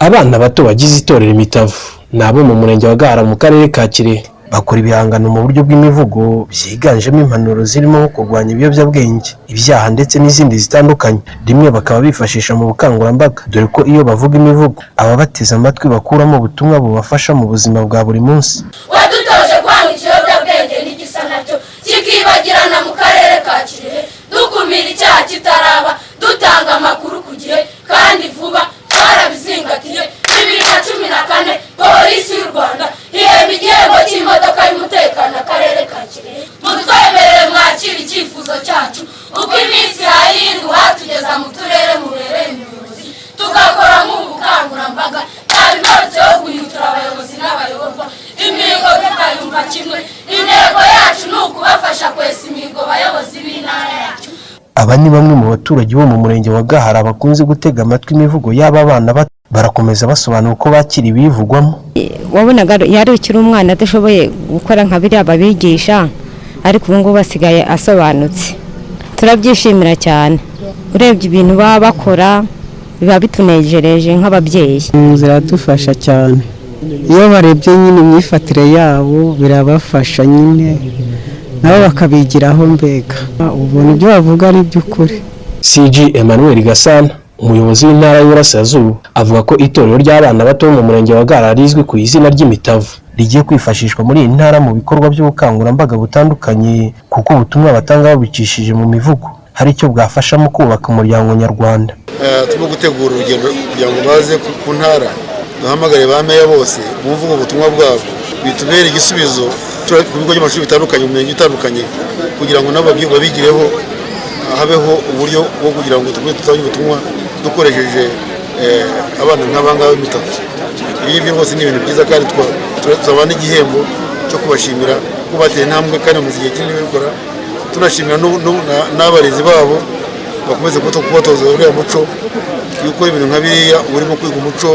Abana bato bagize itorero Imitavu nabo mu murenge wa Gahara mu karere ka Kirehe bakora ibihangano mu buryo bw'imivugo byiganjemo impanuro zirimo kurwanya ibiyobyabwenge, ibyaha ndetse n'izindi zitandukanye. Rimwe bakaba bifashisha mu bukangurambaga, dore ko iyo bavuga imivugo ababateze amatwi bakuramo ubutumwa bubafasha mu buzima bwa buri munsi. Wadutoje kwanga ikiyobyabwenge n'igisa nacyo kikibagirana mu karere ka Kirehe, dukumira icyaha kitaraba, dutanga amakuru ku gihe kandi vuba. Twarabizingatiye 2014 polisi y'u Rwanda ihemba igihembo cy'imodoka y'umutekano akarere ka Kirehe. Mutwemerere mwakira icyifuzo cyacu uko iminsi yayindi watugeza mu turere mubereye umuyobozi, tugakora nk'ubukangurambaga ntabigarutse yo guhindura abayobozi n'abayoborwa imihigo tutayumva kimwe. Intego yacu ni ukubafasha kwesa imihigo bayobozi b'intara yacu. Aba ni bamwe mu baturage bo mu murenge wa Gahara bakunze gutega amatwi imivugo y'aba bana bato, barakomeza basobanura uko bakiri ibivugwamo. Wabonaga yari ukiri umwana adashoboye gukora nka biriya babigisha, ariko ubu ngubu basigaye asobanutse. Turabyishimira cyane, urebye ibintu baba bakora biba bitunejereje nk'ababyeyi. Ziradufasha cyane, iyo barebye nyine imyifatire yabo birabafasha nyine nabo bakabigiraho mbega ubona ibyo bavuga ari by'ukuri. CG Emmanuel Gasana, umuyobozi w'intara y'Uburasirazuba, avuga ko itorero ry'abana bato mu murenge wa Gahara rizwi ku izina ry'Imitavu rigiye kwifashishwa muri iyi ntara mu bikorwa by'ubukangurambaga butandukanye, kuko ubutumwa batanga babicishije mu mivugo hari icyo bwafasha mu kubaka umuryango nyarwanda. Turimo gutegura urugendo kugira ngo baze ku ntara, duhamagare ba meya bose bumvuga ubutumwa bwabo, bitubere igisubizo ku bigo by'amashuri bitandukanye mu mirenge itandukanye, kugira ngo nabo babigireho, habeho uburyo bwo kugira ngo tutanye ubutumwa dukoresheje abana nk'abangaba b'Imitavu. Ibi rwose ni ibintu byiza kandi tuzabana n'igihembo cyo kubashimira ko bateye intambwe kandi mu gihe kinini bikora. Tunashimira n'abarezi babo bakomeze kubatoza uriya muco, yuko ibintu nka biriya urimo kwiga umuco,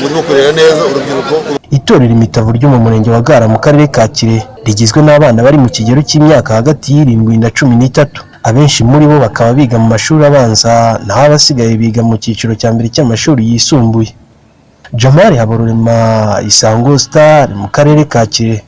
urimo kurera neza urubyiruko. Itorero Imitavu ryo mu murenge wa Gahara mu karere ka Kirehe rigizwe n'abana bari mu kigero cy'imyaka hagati y'7 na 13. Abenshi muri bo bakaba biga mu mashuri abanza, naho abasigaye biga mu cyiciro cya mbere cy'amashuri yisumbuye. Jamari Habarurema, Isango Star mu karere ka Kirehe.